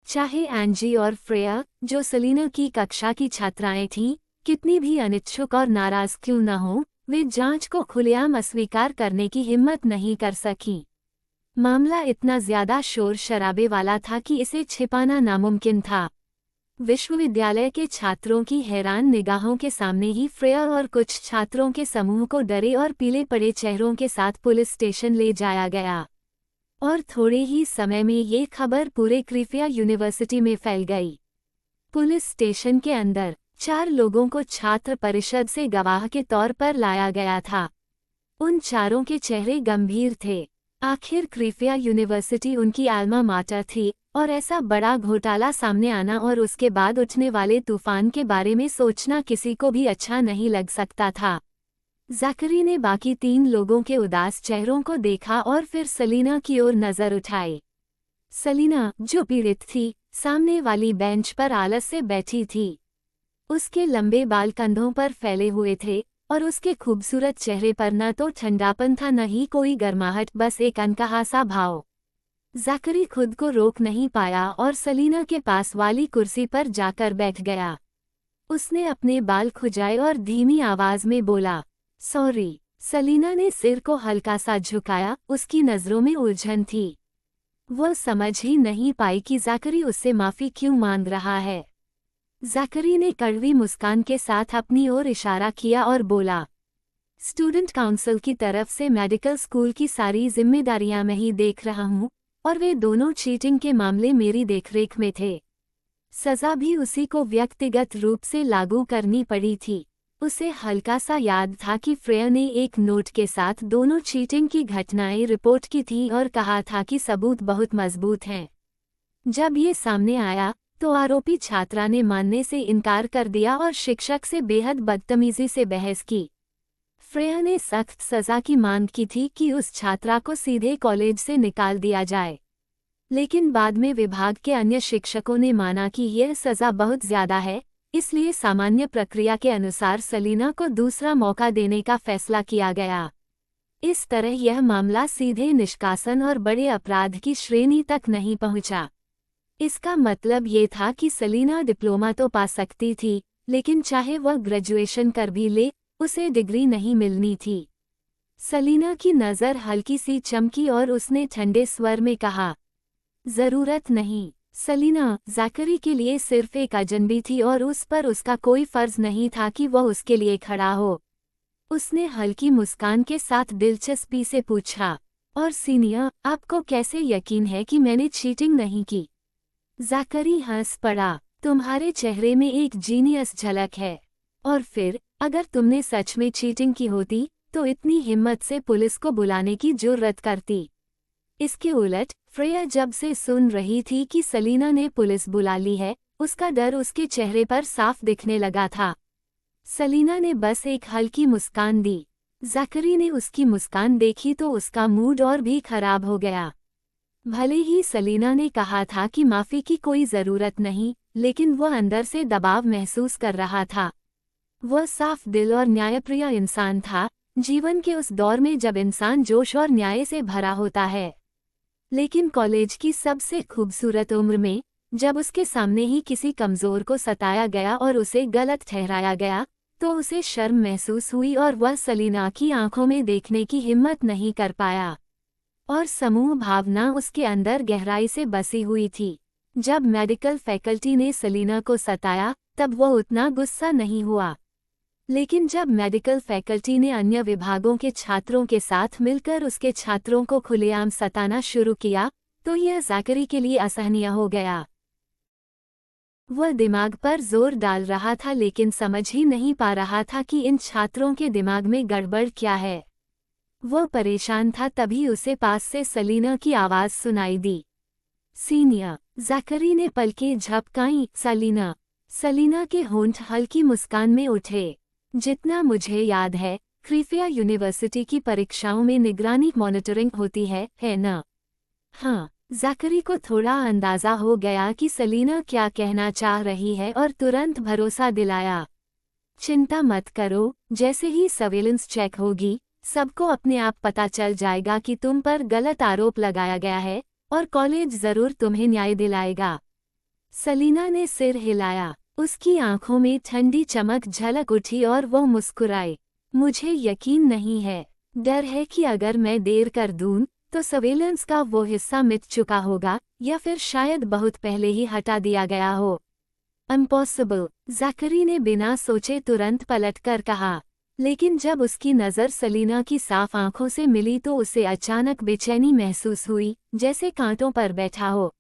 चाहे एंजी और फ्रेया, जो सलीना की कक्षा की छात्राएं थीं, कितनी भी अनिच्छुक और नाराज क्यों न हो, वे जांच को खुलेआम अस्वीकार करने की हिम्मत नहीं कर सकीं। मामला इतना ज्यादा शोर शराबे वाला था कि इसे छिपाना नामुमकिन था। विश्वविद्यालय के छात्रों की हैरान निगाहों के सामने ही फ्रेया और कुछ छात्रों के समूह को डरे और पीले पड़े चेहरों के साथ पुलिस स्टेशन ले जाया गया। और थोड़े ही समय में ये खबर पूरे क्रिफिया यूनिवर्सिटी में फैल गई। पुलिस स्टेशन के अंदर 4 लोगों को छात्र परिषद से गवाह के तौर पर लाया गया था। उन चारों के चेहरे गंभीर थे। आखिर क्रिफिया यूनिवर्सिटी उनकी आल्मा माटर थी, और ऐसा बड़ा घोटाला सामने आना और उसके बाद उठने वाले तूफान के बारे में सोचना किसी को भी अच्छा नहीं लग सकता था। ज़ैकरी ने बाकी 3 लोगों के उदास चेहरों को देखा और फिर सलीना की ओर नजर उठाई। सलीना, जो पीड़ित थी, सामने वाली बेंच पर आलस से बैठी थी। उसके लंबे बाल कंधों पर फैले हुए थे और उसके खूबसूरत चेहरे पर न तो ठंडापन था न ही कोई गर्माहट, बस एक अनकहा सा भाव। ज़ैकरी खुद को रोक नहीं पाया और सलीना के पास वाली कुर्सी पर जाकर बैठ गया। उसने अपने बाल खुजाए और धीमी आवाज में बोला, सॉरी। सलीना ने सिर को हल्का सा झुकाया, उसकी नजरों में उलझन थी। वह समझ ही नहीं पाई कि ज़ैकरी उससे माफी क्यों मांग रहा है। ज़ैकरी ने कड़वी मुस्कान के साथ अपनी ओर इशारा किया और बोला, स्टूडेंट काउंसिल की तरफ से मेडिकल स्कूल की सारी जिम्मेदारियां मैं ही देख रहा हूं, और वे दोनों चीटिंग के मामले मेरी देखरेख में थे। सजा भी उसी को व्यक्तिगत रूप से लागू करनी पड़ी थी। उसे हल्का सा याद था कि फ्रेया ने एक नोट के साथ दोनों चीटिंग की घटनाएं रिपोर्ट की थी और कहा था कि सबूत बहुत मजबूत हैं। जब ये सामने आया तो आरोपी छात्रा ने मानने से इनकार कर दिया और शिक्षक से बेहद बदतमीजी से बहस की। फ्रेया ने सख्त सजा की मांग की थी कि उस छात्रा को सीधे कॉलेज से निकाल दिया जाए, लेकिन बाद में विभाग के अन्य शिक्षकों ने माना कि यह सजा बहुत ज्यादा है, इसलिए सामान्य प्रक्रिया के अनुसार सलीना को दूसरा मौका देने का फैसला किया गया। इस तरह यह मामला सीधे निष्कासन और बड़े अपराध की श्रेणी तक नहीं पहुंचा। इसका मतलब ये था कि सलीना डिप्लोमा तो पा सकती थी, लेकिन चाहे वह ग्रेजुएशन कर भी ले, उसे डिग्री नहीं मिलनी थी। सलीना की नज़र हल्की सी चमकी और उसने ठंडे स्वर में कहा, जरूरत नहीं। सलीना ज़ैकरी के लिए सिर्फ एक अजनबी थी और उस पर उसका कोई फर्ज नहीं था कि वह उसके लिए खड़ा हो। उसने हल्की मुस्कान के साथ दिलचस्पी से पूछा, और सीनियर, आपको कैसे यकीन है कि मैंने चीटिंग नहीं की? ज़ैकरी हंस पड़ा, तुम्हारे चेहरे में एक जीनियस झलक है। और फिर, अगर तुमने सच में चीटिंग की होती, तो इतनी हिम्मत से पुलिस को बुलाने की जुर्रत करती। इसके उलट, फ्रेया जब से सुन रही थी कि सलीना ने पुलिस बुला ली है, उसका डर उसके चेहरे पर साफ दिखने लगा था। सलीना ने बस एक हल्की मुस्कान दी। ज़ैकरी ने उसकी मुस्कान देखी तो उसका मूड और भी खराब हो गया। भले ही सलीना ने कहा था कि माफी की कोई जरूरत नहीं, लेकिन वह अंदर से दबाव महसूस कर रहा था। वह साफ दिल और न्यायप्रिय इंसान था, जीवन के उस दौर में जब इंसान जोश और न्याय से भरा होता है। लेकिन कॉलेज की सबसे खूबसूरत उम्र में, जब उसके सामने ही किसी कमजोर को सताया गया और उसे गलत ठहराया गया, तो उसे शर्म महसूस हुई और वह सलीना की आंखों में देखने की हिम्मत नहीं कर पाया। और समूह भावना उसके अंदर गहराई से बसी हुई थी। जब मेडिकल फैकल्टी ने सलीना को सताया, तब वह उतना गुस्सा नहीं हुआ। लेकिन जब मेडिकल फैकल्टी ने अन्य विभागों के छात्रों के साथ मिलकर उसके छात्रों को खुलेआम सताना शुरू किया, तो यह ज़ैकरी के लिए असहनीय हो गया। वह दिमाग पर जोर डाल रहा था लेकिन समझ ही नहीं पा रहा था कि इन छात्रों के दिमाग में गड़बड़ क्या है। वह परेशान था, तभी उसे पास से सलीना की आवाज़ सुनाई दी, सीनियर। ज़ैकरी ने पलकें झपकाईं, सलीना। सलीना के होंठ हल्की मुस्कान में उठे। जितना मुझे याद है, क्रिफिया यूनिवर्सिटी की परीक्षाओं में निगरानी मॉनिटरिंग होती है ना? हाँ। ज़ैकरी को थोड़ा अंदाज़ा हो गया कि सलीना क्या कहना चाह रही है और तुरंत भरोसा दिलाया, चिंता मत करो, जैसे ही सर्वेलेंस चेक होगी, सबको अपने आप पता चल जाएगा कि तुम पर गलत आरोप लगाया गया है, और कॉलेज ज़रूर तुम्हें न्याय दिलाएगा। सलीना ने सिर हिलाया। उसकी आंखों में ठंडी चमक झलक उठी और वो मुस्कुराई। मुझे यकीन नहीं है। डर है कि अगर मैं देर कर दूं तो सर्वेलेंस का वो हिस्सा मिट चुका होगा या फिर शायद बहुत पहले ही हटा दिया गया हो। इम्पॉसिबल, ज़ैकरी ने बिना सोचे तुरंत पलटकर कहा। लेकिन जब उसकी नज़र सलीना की साफ आंखों से मिली तो उसे अचानक बेचैनी महसूस हुई, जैसे कांटों पर बैठा हो।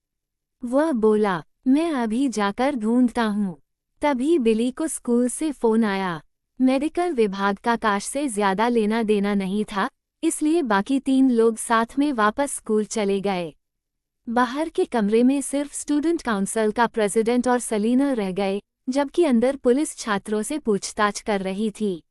वह बोला, मैं अभी जाकर ढूंढता हूँ। तभी बिली को स्कूल से फ़ोन आया। मेडिकल विभाग का काश से ज़्यादा लेना देना नहीं था, इसलिए बाकी 3 लोग साथ में वापस स्कूल चले गए। बाहर के कमरे में सिर्फ स्टूडेंट काउंसिल का प्रेसिडेंट और सलीना रह गए, जबकि अंदर पुलिस छात्रों से पूछताछ कर रही थी।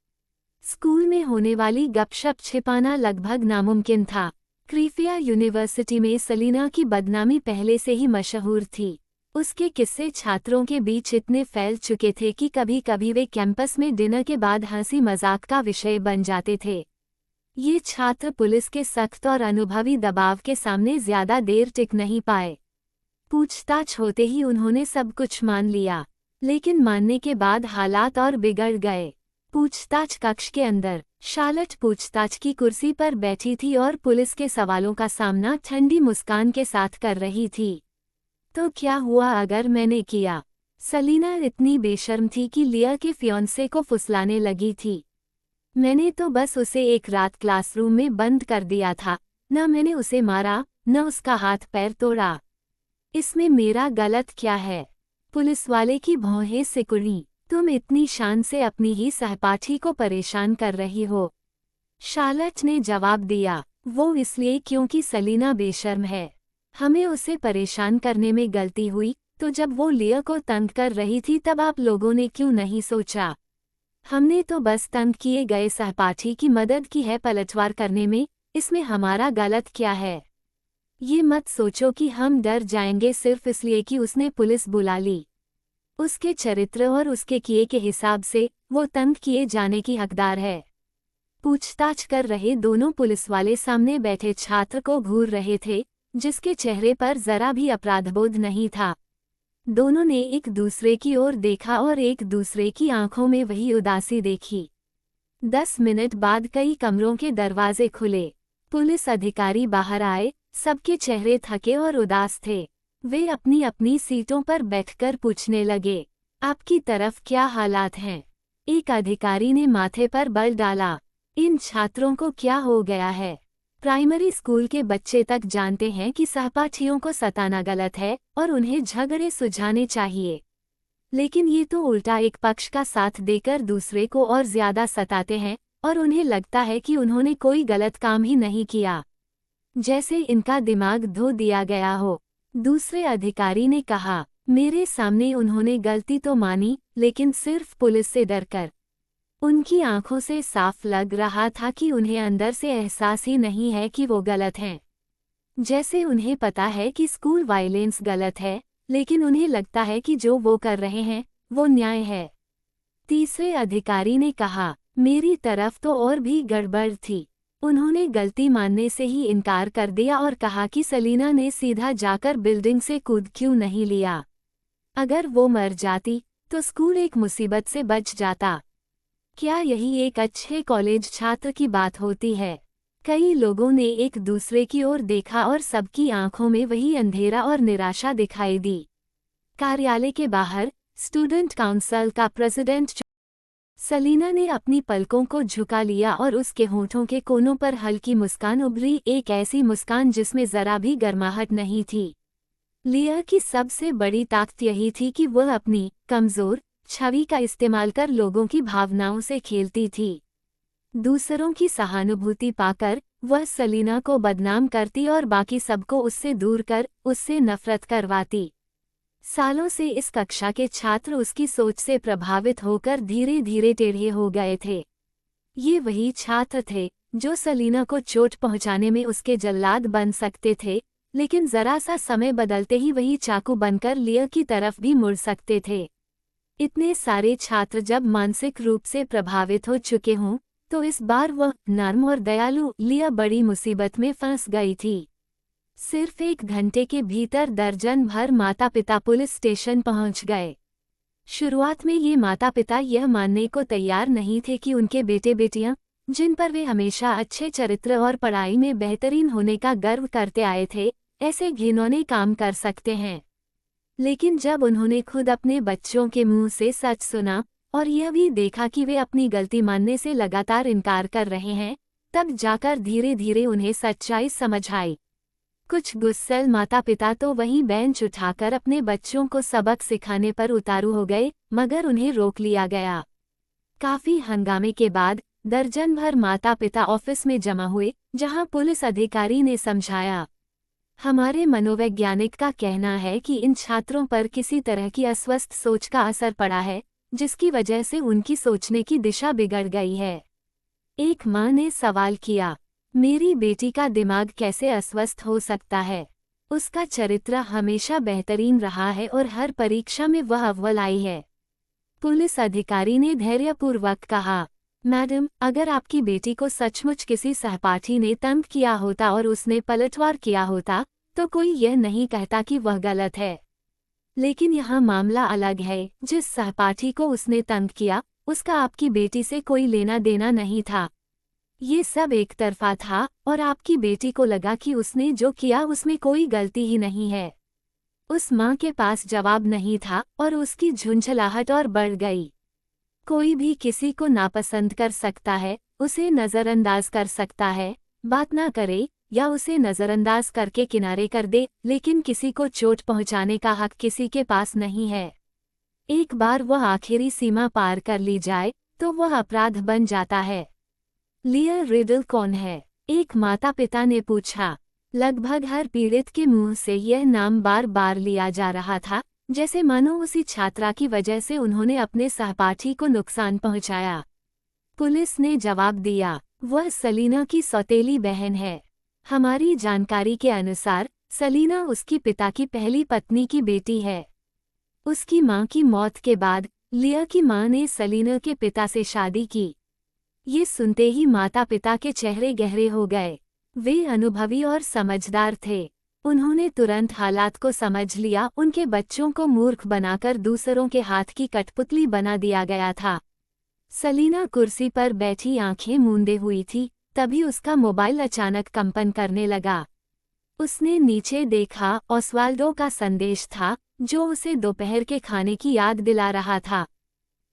स्कूल में होने वाली गपशप छिपाना लगभग नामुमकिन था। क्रीफिया यूनिवर्सिटी में सलीना की बदनामी पहले से ही मशहूर थी। उसके किस्से छात्रों के बीच इतने फैल चुके थे कि कभी कभी वे कैंपस में डिनर के बाद हंसी मजाक का विषय बन जाते थे। ये छात्र पुलिस के सख्त और अनुभवी दबाव के सामने ज्यादा देर टिक नहीं पाए। पूछताछ होते ही उन्होंने सब कुछ मान लिया, लेकिन मानने के बाद हालात और बिगड़ गए। पूछताछ कक्ष के अंदर शार्लेट पूछताछ की कुर्सी पर बैठी थी और पुलिस के सवालों का सामना ठंडी मुस्कान के साथ कर रही थी। तो क्या हुआ अगर मैंने किया? सलीना इतनी बेशर्म थी कि लिया के फियांसे को फुसलाने लगी थी। मैंने तो बस उसे एक रात क्लासरूम में बंद कर दिया था। न मैंने उसे मारा, न उसका हाथ पैर तोड़ा। इसमें मेरा गलत क्या है? पुलिस वाले की भौहें सिकुड़ी। तुम इतनी शान से अपनी ही सहपाठी को परेशान कर रही हो। शार्लेट ने जवाब दिया, वो इसलिए क्योंकि सलीना बेशर्म है। हमें उसे परेशान करने में गलती हुई, तो जब वो लिया को तंग कर रही थी तब आप लोगों ने क्यों नहीं सोचा? हमने तो बस तंग किए गए सहपाठी की मदद की है पलटवार करने में, इसमें हमारा गलत क्या है? ये मत सोचो कि हम डर जाएंगे सिर्फ इसलिए कि उसने पुलिस बुला ली। उसके चरित्र और उसके किए के हिसाब से वो तंग किए जाने की हकदार है। पूछताछ कर रहे दोनों पुलिस वाले सामने बैठे छात्र को घूर रहे थे, जिसके चेहरे पर जरा भी अपराधबोध नहीं था। दोनों ने एक दूसरे की ओर देखा और एक दूसरे की आंखों में वही उदासी देखी। 10 मिनट बाद कई कमरों के दरवाजे खुले। पुलिस अधिकारी बाहर आए, सबके चेहरे थके और उदास थे। वे अपनी अपनी सीटों पर बैठकर पूछने लगे, आपकी तरफ क्या हालात हैं? एक अधिकारी ने माथे पर बल डाला। इन छात्रों को क्या हो गया है? प्राइमरी स्कूल के बच्चे तक जानते हैं कि सहपाठियों को सताना गलत है और उन्हें झगड़े सुलझाने चाहिए। लेकिन ये तो उल्टा एक पक्ष का साथ देकर दूसरे को और ज्यादा सताते हैं और उन्हें लगता है कि उन्होंने कोई गलत काम ही नहीं किया, जैसे इनका दिमाग धो दिया गया हो। दूसरे अधिकारी ने कहा, मेरे सामने उन्होंने गलती तो मानी, लेकिन सिर्फ पुलिस से डरकर। उनकी आंखों से साफ लग रहा था कि उन्हें अंदर से एहसास ही नहीं है कि वो गलत हैं। जैसे उन्हें पता है कि स्कूल वायलेंस गलत है, लेकिन उन्हें लगता है कि जो वो कर रहे हैं वो न्याय है। तीसरे अधिकारी ने कहा, मेरी तरफ तो और भी गड़बड़ थी। उन्होंने गलती मानने से ही इनकार कर दिया और कहा कि सलीना ने सीधा जाकर बिल्डिंग से कूद क्यों नहीं लिया। अगर वो मर जाती तो स्कूल एक मुसीबत से बच जाता। क्या यही एक अच्छे कॉलेज छात्र की बात होती है? कई लोगों ने एक दूसरे की ओर देखा और सबकी आंखों में वही अंधेरा और निराशा दिखाई दी। कार्यालय के बाहर स्टूडेंट काउंसिल का प्रेसिडेंट सलीना ने अपनी पलकों को झुका लिया और उसके होठों के कोनों पर हल्की मुस्कान उभरी, एक ऐसी मुस्कान जिसमें जरा भी गर्माहट नहीं थी। लिया की सबसे बड़ी ताकत यही थी कि वह अपनी कमजोर छवि का इस्तेमाल कर लोगों की भावनाओं से खेलती थी। दूसरों की सहानुभूति पाकर वह सलीना को बदनाम करती और बाकी सबको उससे दूर कर उससे नफरत करवाती। सालों से इस कक्षा के छात्र उसकी सोच से प्रभावित होकर धीरे धीरे टेढ़े हो गए थे। ये वही छात्र थे जो सलीना को चोट पहुंचाने में उसके जल्लाद बन सकते थे, लेकिन जरा सा समय बदलते ही वही चाकू बनकर लिया की तरफ भी मुड़ सकते थे। इतने सारे छात्र जब मानसिक रूप से प्रभावित हो चुके हों, तो इस बार वह नर्म और दयालु लिया बड़ी मुसीबत में फंस गई थी। सिर्फ 1 घंटे के भीतर दर्जन भर माता पिता पुलिस स्टेशन पहुंच गए। शुरुआत में ये माता पिता यह मानने को तैयार नहीं थे कि उनके बेटे बेटियां, जिन पर वे हमेशा अच्छे चरित्र और पढ़ाई में बेहतरीन होने का गर्व करते आए थे, ऐसे घिनौने काम कर सकते हैं। लेकिन जब उन्होंने खुद अपने बच्चों के मुंह से सच सुना और यह भी देखा कि वे अपनी गलती मानने से लगातार इनकार कर रहे हैं, तब जाकर धीरे धीरे उन्हें सच्चाई समझ आई। कुछ गुस्सैल माता पिता तो वहीं बेंच उठाकर अपने बच्चों को सबक सिखाने पर उतारू हो गए, मगर उन्हें रोक लिया गया। काफी हंगामे के बाद दर्जन भर माता पिता ऑफिस में जमा हुए, जहां पुलिस अधिकारी ने समझाया, हमारे मनोवैज्ञानिक का कहना है कि इन छात्रों पर किसी तरह की अस्वस्थ सोच का असर पड़ा है, जिसकी वजह से उनकी सोचने की दिशा बिगड़ गई है। एक मां ने सवाल किया, मेरी बेटी का दिमाग कैसे अस्वस्थ हो सकता है? उसका चरित्र हमेशा बेहतरीन रहा है और हर परीक्षा में वह अव्वल आई है। पुलिस अधिकारी ने धैर्यपूर्वक कहा, मैडम, अगर आपकी बेटी को सचमुच किसी सहपाठी ने तंग किया होता और उसने पलटवार किया होता, तो कोई यह नहीं कहता कि वह गलत है। लेकिन यहाँ मामला अलग है। जिस सहपाठी को उसने तंग किया, उसका आपकी बेटी से कोई लेना देना नहीं था। ये सब एक तरफा था और आपकी बेटी को लगा कि उसने जो किया उसमें कोई गलती ही नहीं है। उस माँ के पास जवाब नहीं था और उसकी झुंझलाहट और बढ़ गई। कोई भी किसी को नापसंद कर सकता है, उसे नज़रअंदाज कर सकता है, बात ना करे या उसे नज़रअंदाज करके किनारे कर दे, लेकिन किसी को चोट पहुंचाने का हक किसी के पास नहीं है। एक बार वह आखिरी सीमा पार कर ली जाए तो वह अपराध बन जाता है। लिया रिडल कौन है? एक माता पिता ने पूछा। लगभग हर पीड़ित के मुंह से यह नाम बार बार लिया जा रहा था, जैसे मानो उसी छात्रा की वजह से उन्होंने अपने सहपाठी को नुकसान पहुंचाया। पुलिस ने जवाब दिया, वह सलीना की सौतेली बहन है। हमारी जानकारी के अनुसार सलीना उसकी पिता की पहली पत्नी की बेटी है। उसकी मां की मौत के बाद लिया की मां ने सलीना के पिता से शादी की। ये सुनते ही माता पिता के चेहरे गहरे हो गए। वे अनुभवी और समझदार थे। उन्होंने तुरंत हालात को समझ लिया। उनके बच्चों को मूर्ख बनाकर दूसरों के हाथ की कठपुतली बना दिया गया था। सलीना कुर्सी पर बैठी आंखें मूंदे हुई थी, तभी उसका मोबाइल अचानक कंपन करने लगा। उसने नीचे देखा, ओस्वाल्डो का संदेश था, जो उसे दोपहर के खाने की याद दिला रहा था।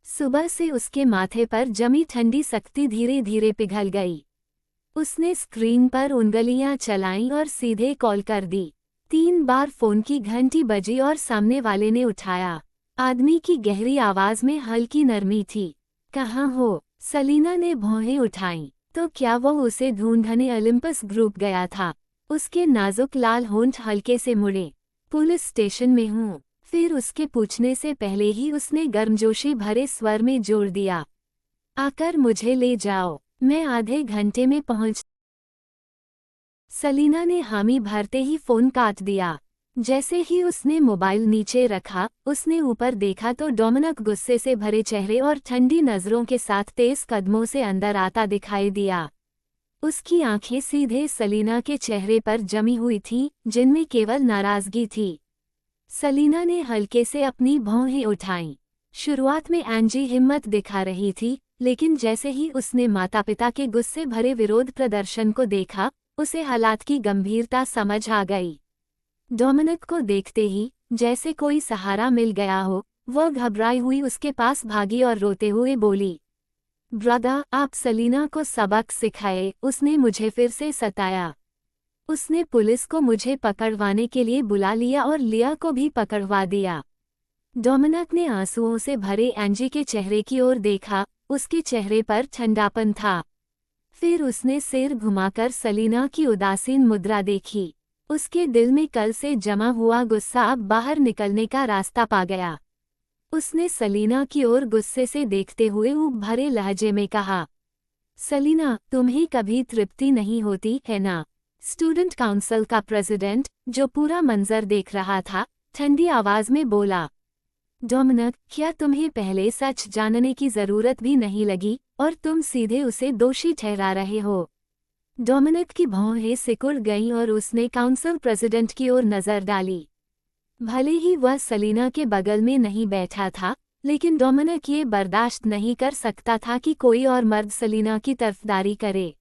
सुबह से उसके माथे पर जमी ठंडी सख्ती धीरे धीरे पिघल गई। उसने स्क्रीन पर उंगलियां चलाईं और सीधे कॉल कर दी। 3 बार फोन की घंटी बजी और सामने वाले ने उठाया। आदमी की गहरी आवाज में हल्की नरमी थी। कहाँ हो? सलीना ने भौहें उठाईं। तो क्या वो उसे ढूंढने ओलिम्पस ग्रुप गया था? उसके नाजुक लाल होंठ हल्के से मुड़े। पुलिस स्टेशन में हूँ। फिर उसके पूछने से पहले ही उसने गर्मजोशी भरे स्वर में जोड़ दिया, आकर मुझे ले जाओ, मैं आधे घंटे में पहुंच। सलीना ने हामी भरते ही फोन काट दिया। जैसे ही उसने मोबाइल नीचे रखा, उसने ऊपर देखा तो डोमिनिक गुस्से से भरे चेहरे और ठंडी नजरों के साथ तेज कदमों से अंदर आता दिखाई दिया। उसकी आंखें सीधे सलीना के चेहरे पर जमी हुई थीं, जिनमें केवल नाराजगी थी। सलीना ने हल्के से अपनी भौहें उठाईं। शुरुआत में एंजी हिम्मत दिखा रही थी, लेकिन जैसे ही उसने माता पिता के गुस्से भरे विरोध प्रदर्शन को देखा, उसे हालात की गंभीरता समझ आ गई। डोमिनिक को देखते ही जैसे कोई सहारा मिल गया हो, वह घबराई हुई उसके पास भागी और रोते हुए बोली, ब्रदर, आप सलीना को सबक सिखाए, उसने मुझे फिर से सताया। उसने पुलिस को मुझे पकड़वाने के लिए बुला लिया और लिया को भी पकड़वा दिया। डोमिनिक ने आंसुओं से भरे एंजी के चेहरे की ओर देखा, उसके चेहरे पर ठंडापन था। फिर उसने सिर घुमाकर सलीना की उदासीन मुद्रा देखी। उसके दिल में कल से जमा हुआ गुस्सा अब बाहर निकलने का रास्ता पा गया। उसने सलीना की ओर गुस्से से देखते हुए ऊब भरे लहजे में कहा, सलीना, तुम्हें कभी तृप्ति नहीं होती है ना? स्टूडेंट काउंसिल का प्रेसिडेंट, जो पूरा मंजर देख रहा था, ठंडी आवाज में बोला, डोमिनिक, क्या तुम्हें पहले सच जानने की जरूरत भी नहीं लगी और तुम सीधे उसे दोषी ठहरा रहे हो? डोमिनिक की भौहें सिकुड़ गईं और उसने काउंसिल प्रेसिडेंट की ओर नजर डाली। भले ही वह सलीना के बगल में नहीं बैठा था, लेकिन डोमिनिक ये बर्दाश्त नहीं कर सकता था कि कोई और मर्द सलीना की तरफदारी करे।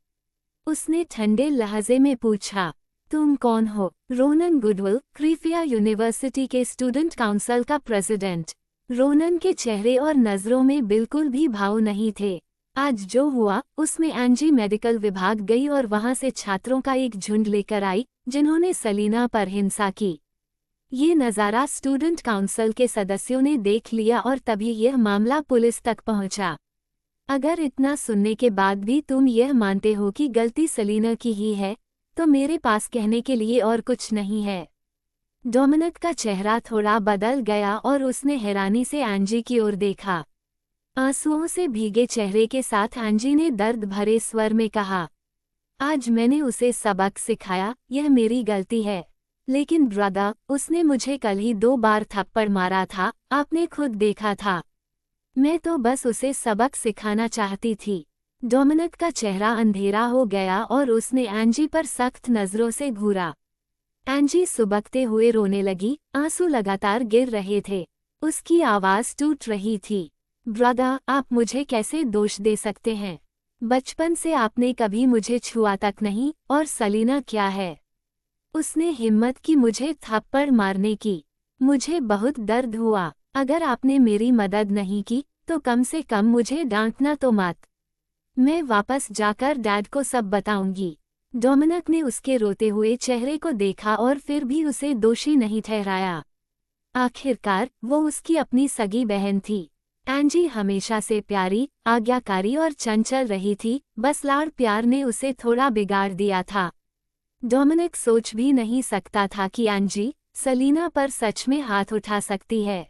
उसने ठंडे लहजे में पूछा, तुम कौन हो? रोनन गुडविल, क्रीफिया यूनिवर्सिटी के स्टूडेंट काउंसिल का प्रेसिडेंट। रोनन के चेहरे और नजरों में बिल्कुल भी भाव नहीं थे। आज जो हुआ उसमें एंजी मेडिकल विभाग गई और वहां से छात्रों का एक झुंड लेकर आई जिन्होंने सलीना पर हिंसा की। ये नज़ारा स्टूडेंट काउंसिल के सदस्यों ने देख लिया और तभी यह मामला पुलिस तक पहुंचा। अगर इतना सुनने के बाद भी तुम यह मानते हो कि गलती सलीना की ही है, तो मेरे पास कहने के लिए और कुछ नहीं है। डोमिनिक का चेहरा थोड़ा बदल गया और उसने हैरानी से एंजी की ओर देखा। आंसुओं से भीगे चेहरे के साथ एंजी ने दर्द भरे स्वर में कहा, आज मैंने उसे सबक सिखाया, यह मेरी गलती है। लेकिन ब्रदर, उसने मुझे कल ही 2 बार थप्पड़ मारा था, आपने खुद देखा था। मैं तो बस उसे सबक सिखाना चाहती थी। डोमिनिक का चेहरा अंधेरा हो गया और उसने एंजी पर सख्त नजरों से घूरा। एंजी सुबकते हुए रोने लगी, आंसू लगातार गिर रहे थे। उसकी आवाज टूट रही थी। ब्रदर, आप मुझे कैसे दोष दे सकते हैं? बचपन से आपने कभी मुझे छुआ तक नहीं, और सलीना क्या है? उसने हिम्मत की मुझे थप्पड़ मारने की। मुझे बहुत दर्द हुआ। अगर आपने मेरी मदद नहीं की, तो कम से कम मुझे डांटना तो मत। मैं वापस जाकर डैड को सब बताऊंगी। डोमिनिक ने उसके रोते हुए चेहरे को देखा और फिर भी उसे दोषी नहीं ठहराया। आखिरकार वो उसकी अपनी सगी बहन थी। एंजी हमेशा से प्यारी, आज्ञाकारी और चंचल रही थी, बस लाड़ प्यार ने उसे थोड़ा बिगाड़ दिया था। डोमिनिक सोच भी नहीं सकता था कि एंजी सलीना पर सच में हाथ उठा सकती है।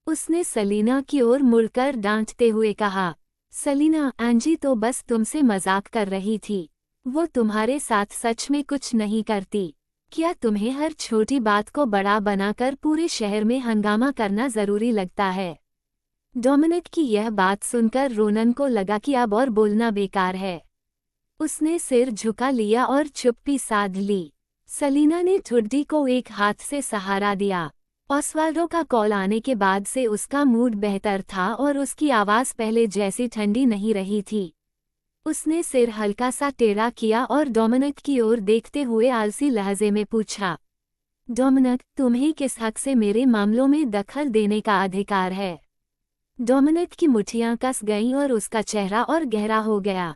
उसने सलीना की ओर मुड़कर डांटते हुए कहा, सलीना, एंजी तो बस तुमसे मजाक कर रही थी। वो तुम्हारे साथ सच में कुछ नहीं करती। क्या तुम्हें हर छोटी बात को बड़ा बनाकर पूरे शहर में हंगामा करना जरूरी लगता है? डोमिनिक की यह बात सुनकर रोनन को लगा कि अब और बोलना बेकार है। उसने सिर झुका लिया और चुप्पी साध ली। सलीना ने ठुड्डी को एक हाथ से सहारा दिया। ऑस्वाल्डो का कॉल आने के बाद से उसका मूड बेहतर था और उसकी आवाज़ पहले जैसी ठंडी नहीं रही थी। उसने सिर हल्का सा टेढ़ा किया और डोमिनिक की ओर देखते हुए आलसी लहजे में पूछा, डोमिनिक, तुम्हें किस हक से मेरे मामलों में दखल देने का अधिकार है? डोमिनिक की मुठ्ठियां कस गईं और उसका चेहरा और गहरा हो गया।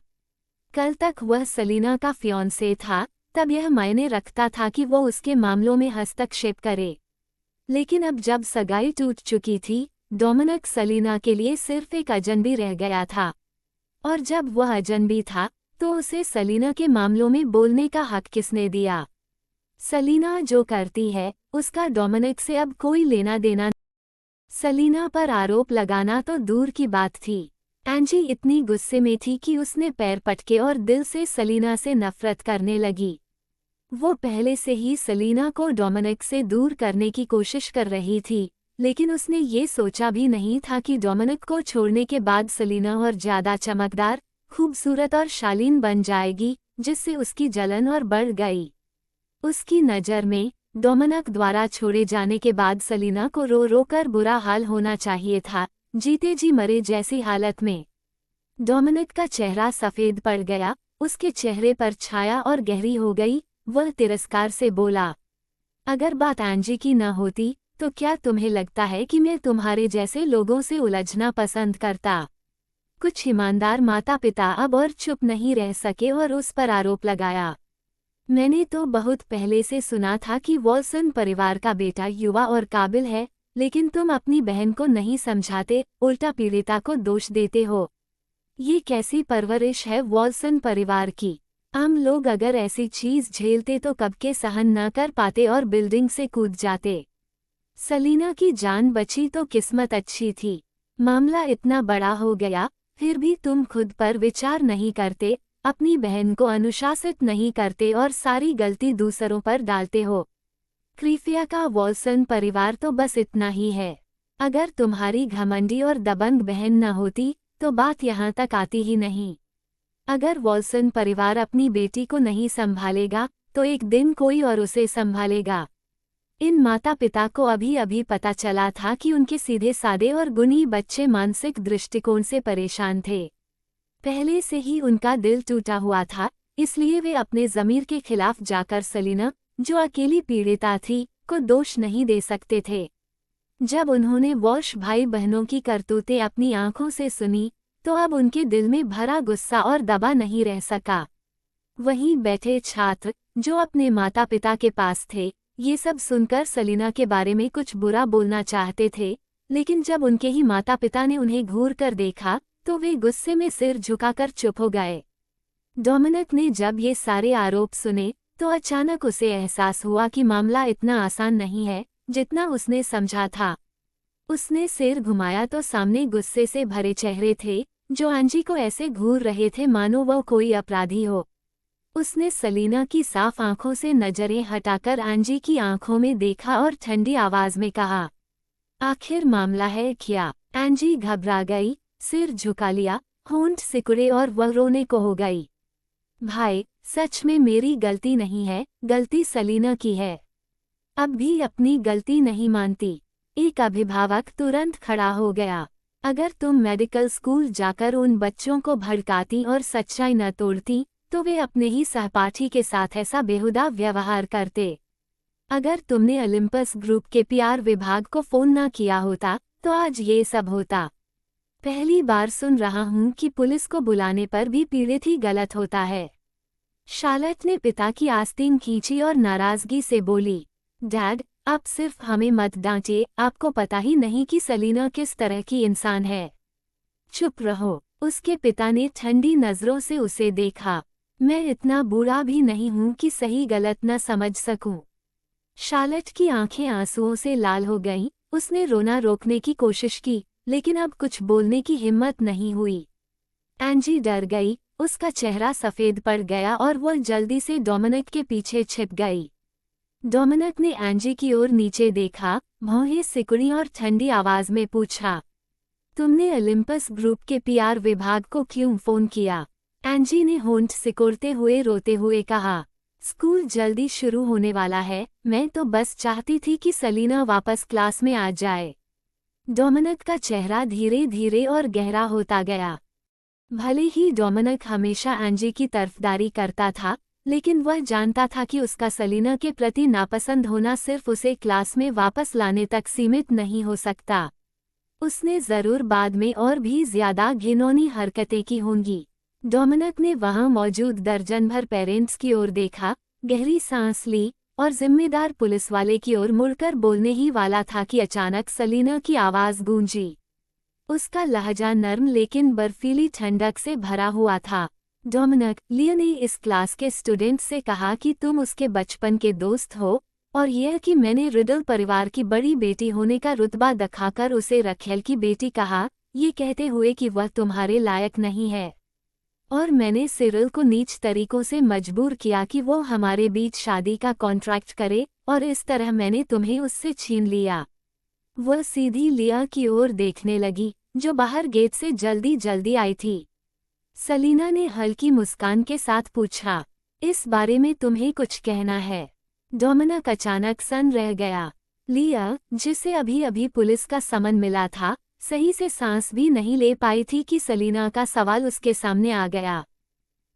कल तक वह सलीना का फियांसे था, तब यह मायने रखता था कि वो उसके मामलों में हस्तक्षेप करे। लेकिन अब जब सगाई टूट चुकी थी, डोमिनिक सलीना के लिए सिर्फ एक अजनबी रह गया था। और जब वह अजनबी था, तो उसे सलीना के मामलों में बोलने का हक किसने दिया? सलीना जो करती है, उसका डोमिनिक से अब कोई लेना देना नहीं। सलीना पर आरोप लगाना तो दूर की बात थी। एंजी इतनी गुस्से में थी कि उसने पैर पटके और दिल से सलीना से नफरत करने लगी। वो पहले से ही सलीना को डोमिनिक से दूर करने की कोशिश कर रही थी, लेकिन उसने ये सोचा भी नहीं था कि डोमिनिक को छोड़ने के बाद सलीना और ज़्यादा चमकदार, खूबसूरत और शालीन बन जाएगी, जिससे उसकी जलन और बढ़ गई। उसकी नज़र में डोमिनिक द्वारा छोड़े जाने के बाद सलीना को रो रो कर बुरा हाल होना चाहिए था, जीते जी मरे जैसी हालत में। डोमिनिक का चेहरा सफ़ेद पड़ गया, उसके चेहरे पर छाया और गहरी हो गई। वह तिरस्कार से बोला, अगर बात एंजी की न होती, तो क्या तुम्हें लगता है कि मैं तुम्हारे जैसे लोगों से उलझना पसंद करता? कुछ ईमानदार माता पिता अब और चुप नहीं रह सके और उस पर आरोप लगाया, मैंने तो बहुत पहले से सुना था कि वॉल्सन परिवार का बेटा युवा और काबिल है, लेकिन तुम अपनी बहन को नहीं समझाते, उल्टा पीड़िता को दोष देते हो। ये कैसी परवरिश है वॉल्सन परिवार की? आम लोग अगर ऐसी चीज झेलते तो कब के सहन न कर पाते और बिल्डिंग से कूद जाते। सलीना की जान बची तो किस्मत अच्छी थी। मामला इतना बड़ा हो गया, फिर भी तुम खुद पर विचार नहीं करते, अपनी बहन को अनुशासित नहीं करते और सारी गलती दूसरों पर डालते हो। क्रीफिया का वॉल्सन परिवार तो बस इतना ही है। अगर तुम्हारी घमंडी और दबंग बहन न होती, तो बात यहाँ तक आती ही नहीं। अगर वॉल्सन परिवार अपनी बेटी को नहीं संभालेगा तो एक दिन कोई और उसे संभालेगा। इन माता पिता को अभी अभी पता चला था कि उनके सीधे सादे और गुणी बच्चे मानसिक दृष्टिकोण से परेशान थे। पहले से ही उनका दिल टूटा हुआ था, इसलिए वे अपने ज़मीर के खिलाफ जाकर सलीना, जो अकेली पीड़िता थी, को दोष नहीं दे सकते थे। जब उन्होंने वॉल्श भाई बहनों की करतूतें अपनी आंखों से सुनी तो अब उनके दिल में भरा गुस्सा और दबा नहीं रह सका। वहीं बैठे छात्र, जो अपने माता पिता के पास थे, ये सब सुनकर सलीना के बारे में कुछ बुरा बोलना चाहते थे, लेकिन जब उनके ही माता पिता ने उन्हें घूर कर देखा तो वे गुस्से में सिर झुकाकर चुप हो गए। डोमिनिक ने जब ये सारे आरोप सुने तो अचानक उसे एहसास हुआ कि मामला इतना आसान नहीं है जितना उसने समझा था। उसने सिर घुमाया तो सामने गुस्से से भरे चेहरे थे, जो एंजी को ऐसे घूर रहे थे मानो वह कोई अपराधी हो। उसने सलीना की साफ आंखों से नजरें हटाकर एंजी की आंखों में देखा और ठंडी आवाज में कहा, आखिर मामला है क्या? एंजी घबरा गई, सिर झुका लिया, होंठ सिकुड़े और वह रोने को हो गई। भाई, सच में मेरी गलती नहीं है, गलती सलीना की है। अब भी अपनी गलती नहीं मानती। एक अभिभावक तुरंत खड़ा हो गया। अगर तुम मेडिकल स्कूल जाकर उन बच्चों को भड़काती और सच्चाई न तोड़ती तो वे अपने ही सहपाठी के साथ ऐसा बेहुदा व्यवहार करते। अगर तुमने ओलिम्पस ग्रुप के पीआर विभाग को फोन न किया होता तो आज ये सब होता। पहली बार सुन रहा हूँ कि पुलिस को बुलाने पर भी पीड़ित ही गलत होता है। शार्लेट ने पिता की आस्तीन खींची और नाराजगी से बोली, डैड, आप सिर्फ हमें मत डांटिए, आपको पता ही नहीं कि सलीना किस तरह की इंसान है। चुप रहो, उसके पिता ने ठंडी नजरों से उसे देखा। मैं इतना बुरा भी नहीं हूं कि सही गलत न समझ सकूं। शार्लेट की आंखें आंसुओं से लाल हो गईं। उसने रोना रोकने की कोशिश की, लेकिन अब कुछ बोलने की हिम्मत नहीं हुई। एंजी डर गई, उसका चेहरा सफ़ेद पड़ गया और वह जल्दी से डोमिनिक के पीछे छिप गई। डोमिनिक ने एंजी की ओर नीचे देखा, भौहें सिकुड़ी और ठंडी आवाज में पूछा, तुमने ओलिम्पस ग्रुप के पीआर विभाग को क्यों फोन किया? एंजी ने होंठ सिकुड़ते हुए रोते हुए कहा, स्कूल जल्दी शुरू होने वाला है, मैं तो बस चाहती थी कि सलीना वापस क्लास में आ जाए। डोमिनिक का चेहरा धीरे धीरे और गहरा होता गया। भले ही डोमिनिक हमेशा एंजी की तरफदारी करता था, लेकिन वह जानता था कि उसका सलीना के प्रति नापसंद होना सिर्फ उसे क्लास में वापस लाने तक सीमित नहीं हो सकता। उसने जरूर बाद में और भी ज्यादा घिनौनी हरकतें की होंगी। डोमिनिक ने वहां मौजूद दर्जन भर पेरेंट्स की ओर देखा, गहरी सांस ली और जिम्मेदार पुलिस वाले की ओर मुड़कर बोलने ही वाला था कि अचानक सलीना की आवाज गूंजी। उसका लहजा नर्म लेकिन बर्फीली ठंडक से भरा हुआ था। डोमिनिक, लिया ने इस क्लास के स्टूडेंट से कहा कि तुम उसके बचपन के दोस्त हो और यह कि मैंने रिडल परिवार की बड़ी बेटी होने का रुतबा दिखाकर उसे रखेल की बेटी कहा, ये कहते हुए कि वह तुम्हारे लायक नहीं है। और मैंने सिरिल को नीच तरीकों से मजबूर किया कि वो हमारे बीच शादी का कॉन्ट्रैक्ट करे और इस तरह मैंने तुम्हें उससे छीन लिया। वह सीधी लिया की ओर देखने लगी, जो बाहर गेट से जल्दी जल्दी आई थी। सलीना ने हल्की मुस्कान के साथ पूछा, इस बारे में तुम्हें कुछ कहना है? डोमिनिक अचानक सन रह गया। लिया, जिसे अभी अभी पुलिस का समन मिला था, सही से सांस भी नहीं ले पाई थी कि सलीना का सवाल उसके सामने आ गया।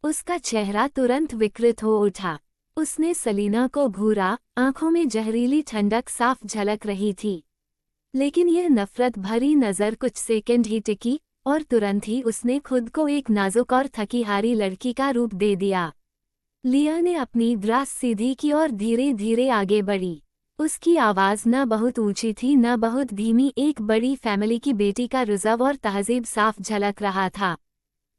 उसका चेहरा तुरंत विकृत हो उठा। उसने सलीना को घूरा, आंखों में जहरीली ठंडक साफ झलक रही थी। लेकिन यह नफरत भरी नज़र कुछ सेकंड ही टिकी और तुरंत ही उसने खुद को एक नाजुक और थकी हारी लड़की का रूप दे दिया। लिया ने अपनी ग्रास सीधी की और धीरे धीरे आगे बढ़ी। उसकी आवाज़ न बहुत ऊंची थी न बहुत धीमी, एक बड़ी फैमिली की बेटी का रुज़व और तहजीब साफ झलक रहा था।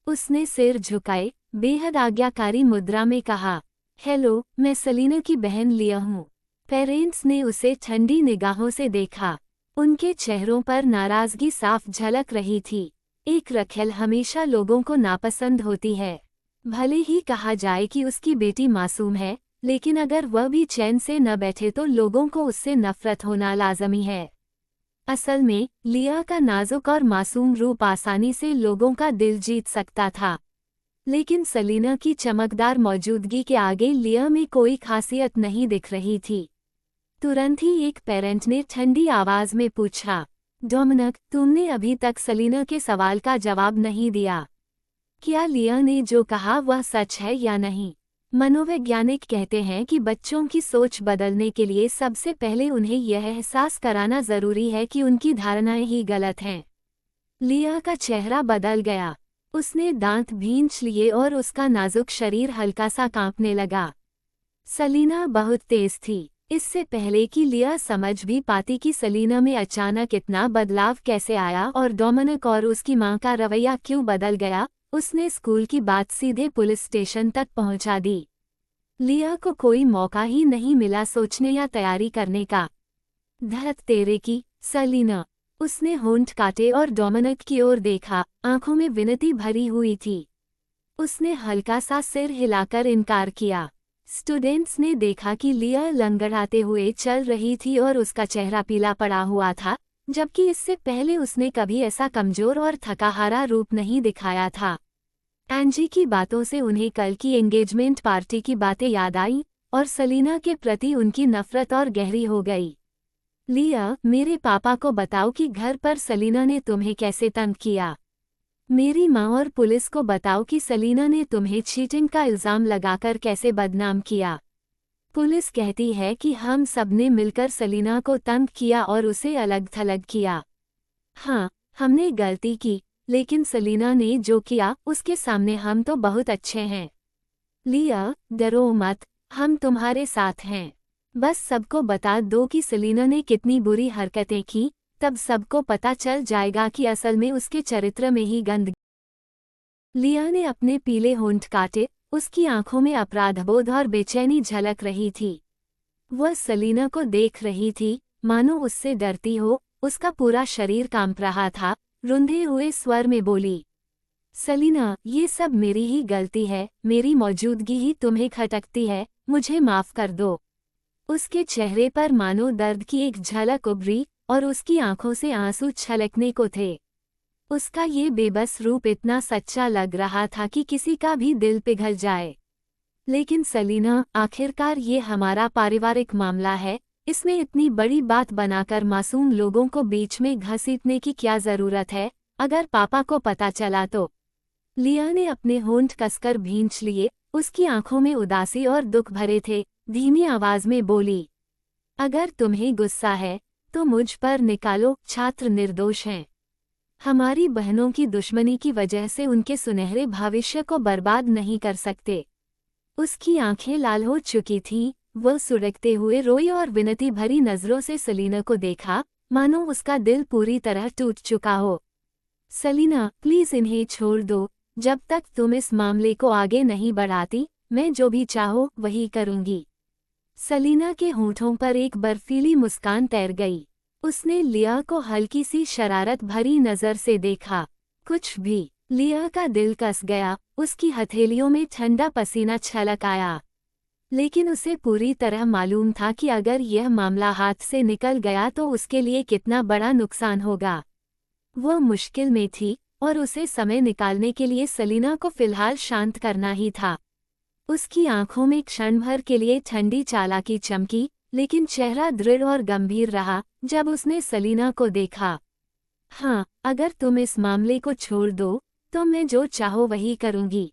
उसने सिर झुकाए, बेहद आज्ञाकारी मुद्रा में कहा, हेलो, मैं सलीना की बहन लिया हूँ। पेरेंट्स ने उसे ठंडी निगाहों से देखा। उनके चेहरों पर नाराजगी साफ झलक रही थी। एक रखेल हमेशा लोगों को नापसंद होती है। भले ही कहा जाए कि उसकी बेटी मासूम है, लेकिन अगर वह भी चैन से न बैठे तो लोगों को उससे नफरत होना लाजमी है। असल में लिया का नाजुक और मासूम रूप आसानी से लोगों का दिल जीत सकता था। लेकिन सलीना की चमकदार मौजूदगी के आगे लिया में कोई खासियत नहीं दिख रही थी। तुरंत ही एक पेरेंट ने ठंडी आवाज में पूछा, डोमिनिक, तुमने अभी तक सलीना के सवाल का जवाब नहीं दिया। क्या लिया ने जो कहा वह सच है या नहीं? मनोवैज्ञानिक कहते हैं कि बच्चों की सोच बदलने के लिए सबसे पहले उन्हें यह एहसास कराना जरूरी है कि उनकी धारणाएं ही गलत हैं। लिया का चेहरा बदल गया। उसने दांत भींच लिए और उसका नाजुक शरीर हल्का सा कांपने लगा। सलीना बहुत तेज थी। इससे पहले कि लिया समझ भी पाती कि सलीना में अचानक इतना बदलाव कैसे आया और डोमिनिक और उसकी मां का रवैया क्यों बदल गया, उसने स्कूल की बात सीधे पुलिस स्टेशन तक पहुंचा दी। लिया को कोई मौका ही नहीं मिला सोचने या तैयारी करने का। धत तेरे की, सलीना। उसने होंठ काटे और डोमिनिक की ओर देखा, आंखों में विनती भरी हुई थी। उसने हल्का सा सिर हिलाकर इनकार किया। स्टूडेंट्स ने देखा कि लिया लंगड़ाते हुए चल रही थी और उसका चेहरा पीला पड़ा हुआ था, जबकि इससे पहले उसने कभी ऐसा कमजोर और थकाहारा रूप नहीं दिखाया था। एंजी की बातों से उन्हें कल की एंगेजमेंट पार्टी की बातें याद आई और सलीना के प्रति उनकी नफरत और गहरी हो गई। लिया, मेरे पापा को बताओ कि घर पर सलीना ने तुम्हें कैसे तंग किया। मेरी माँ और पुलिस को बताओ कि सलीना ने तुम्हें चीटिंग का इल्ज़ाम लगाकर कैसे बदनाम किया। पुलिस कहती है कि हम सबने मिलकर सलीना को तंग किया और उसे अलग थलग किया। हाँ, हमने गलती की, लेकिन सलीना ने जो किया उसके सामने हम तो बहुत अच्छे हैं। लिया, डरो मत, हम तुम्हारे साथ हैं। बस सबको बता दो कि सलीना ने कितनी बुरी हरकतें की, तब सबको पता चल जाएगा कि असल में उसके चरित्र में ही गंदगी। लिया ने अपने पीले होंठ काटे, उसकी आंखों में अपराधबोध और बेचैनी झलक रही थी। वह सलीना को देख रही थी, मानो उससे डरती हो। उसका पूरा शरीर कांप रहा था। रुंधे हुए स्वर में बोली, सलीना, ये सब मेरी ही गलती है, मेरी मौजूदगी ही तुम्हें खटकती है, मुझे माफ कर दो। उसके चेहरे पर मानो दर्द की एक झलक उभरी और उसकी आंखों से आंसू छलकने को थे। उसका ये बेबस रूप इतना सच्चा लग रहा था कि किसी का भी दिल पिघल जाए। लेकिन सलीना, आखिरकार ये हमारा पारिवारिक मामला है, इसमें इतनी बड़ी बात बनाकर मासूम लोगों को बीच में घसीटने की क्या जरूरत है? अगर पापा को पता चला तो? लिया ने अपने होंठ कसकर भींच लिए, उसकी आंखों में उदासी और दुख भरे थे। धीमी आवाज में बोली, अगर तुम्हें गुस्सा है तो मुझ पर निकालो, छात्र निर्दोष हैं। हमारी बहनों की दुश्मनी की वजह से उनके सुनहरे भविष्य को बर्बाद नहीं कर सकते। उसकी आंखें लाल हो चुकी थीं, वह सुड़कते हुए रोई और विनती भरी नजरों से सलीना को देखा, मानो उसका दिल पूरी तरह टूट चुका हो। सलीना, प्लीज इन्हें छोड़ दो, जब तक तुम इस मामले को आगे नहीं बढ़ाती, मैं जो भी चाहो वही करूंगी। सलीना के होंठों पर एक बर्फीली मुस्कान तैर गई। उसने लिया को हल्की सी शरारत भरी नजर से देखा। कुछ भी। लिया का दिल कस गया, उसकी हथेलियों में ठंडा पसीना छलक आया। लेकिन उसे पूरी तरह मालूम था कि अगर यह मामला हाथ से निकल गया तो उसके लिए कितना बड़ा नुकसान होगा। वह मुश्किल में थी और उसे समय निकालने के लिए सलीना को फिलहाल शांत करना ही था। उसकी आंखों में क्षण भर के लिए ठंडी चालाकी चमकी, लेकिन चेहरा दृढ़ और गंभीर रहा जब उसने सलीना को देखा। हाँ, अगर तुम इस मामले को छोड़ दो तो मैं जो चाहो वही करूंगी।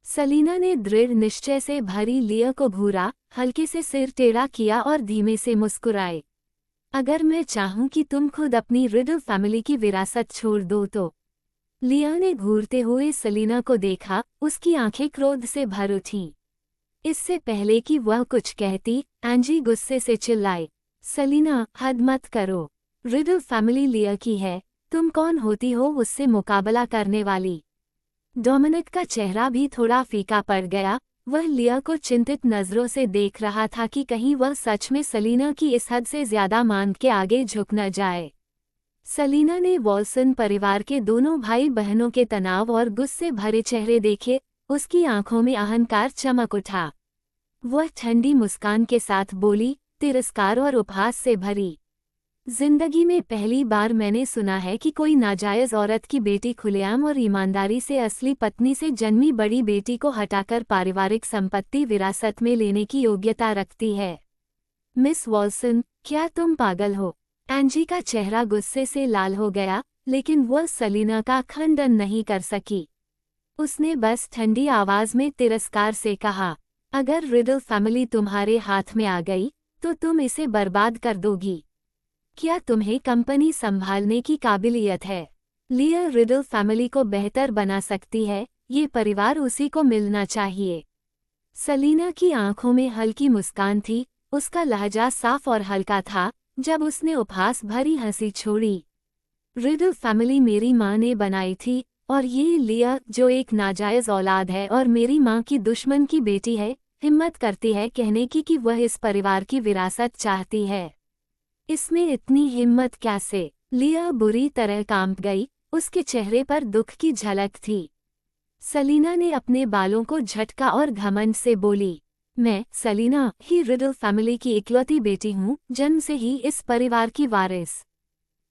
सलीना ने दृढ़ निश्चय से भरी लिया को घूरा, हल्के से सिर टेढ़ा किया और धीमे से मुस्कुराए। अगर मैं चाहूं कि तुम खुद अपनी रिडल फैमिली की विरासत छोड़ दो तो? लिया ने घूरते हुए सलीना को देखा, उसकी आंखें क्रोध से भर उठीं। इससे पहले कि वह कुछ कहती, एंजी गुस्से से चिल्लाए, सलीना, हद मत करो। रिडल फैमिली लिया की है, तुम कौन होती हो उससे मुकाबला करने वाली? डोमिनिक का चेहरा भी थोड़ा फीका पड़ गया। वह लिया को चिंतित नजरों से देख रहा था कि कहीं वह सच में सलीना की इस हद से ज्यादा मान के आगे झुक न जाए। सलीना ने वॉल्सन परिवार के दोनों भाई बहनों के तनाव और गुस्से भरे चेहरे देखे, उसकी आंखों में अहंकार चमक उठा। वह ठंडी मुस्कान के साथ बोली, तिरस्कार और उपहास से भरी, जिंदगी में पहली बार मैंने सुना है कि कोई नाजायज औरत की बेटी खुलेआम और ईमानदारी से असली पत्नी से जन्मी बड़ी बेटी को हटाकर पारिवारिक संपत्ति विरासत में लेने की योग्यता रखती है। मिस वॉल्सन, क्या तुम पागल हो? एंजी का चेहरा गुस्से से लाल हो गया, लेकिन वह सलीना का खंडन नहीं कर सकी। उसने बस ठंडी आवाज में तिरस्कार से कहा, अगर रिडल फैमिली तुम्हारे हाथ में आ गई तो तुम इसे बर्बाद कर दोगी। क्या तुम्हें कंपनी संभालने की काबिलियत है? लिया रिडल फैमिली को बेहतर बना सकती है, ये परिवार उसी को मिलना चाहिए। सलीना की आंखों में हल्की मुस्कान थी, उसका लहजा साफ और हल्का था जब उसने उपहास भरी हंसी छोड़ी। रिडल फैमिली मेरी माँ ने बनाई थी, और ये लिया जो एक नाजायज औलाद है और मेरी माँ की दुश्मन की बेटी है, हिम्मत करती है कहने की कि वह इस परिवार की विरासत चाहती है। इसमें इतनी हिम्मत कैसे? लिया बुरी तरह कांप गई, उसके चेहरे पर दुख की झलक थी। सलीना ने अपने बालों को झटका और घमंड से बोली, मैं सलीना ही रिडल फैमिली की इकलौती बेटी हूँ, जन्म से ही इस परिवार की वारिस।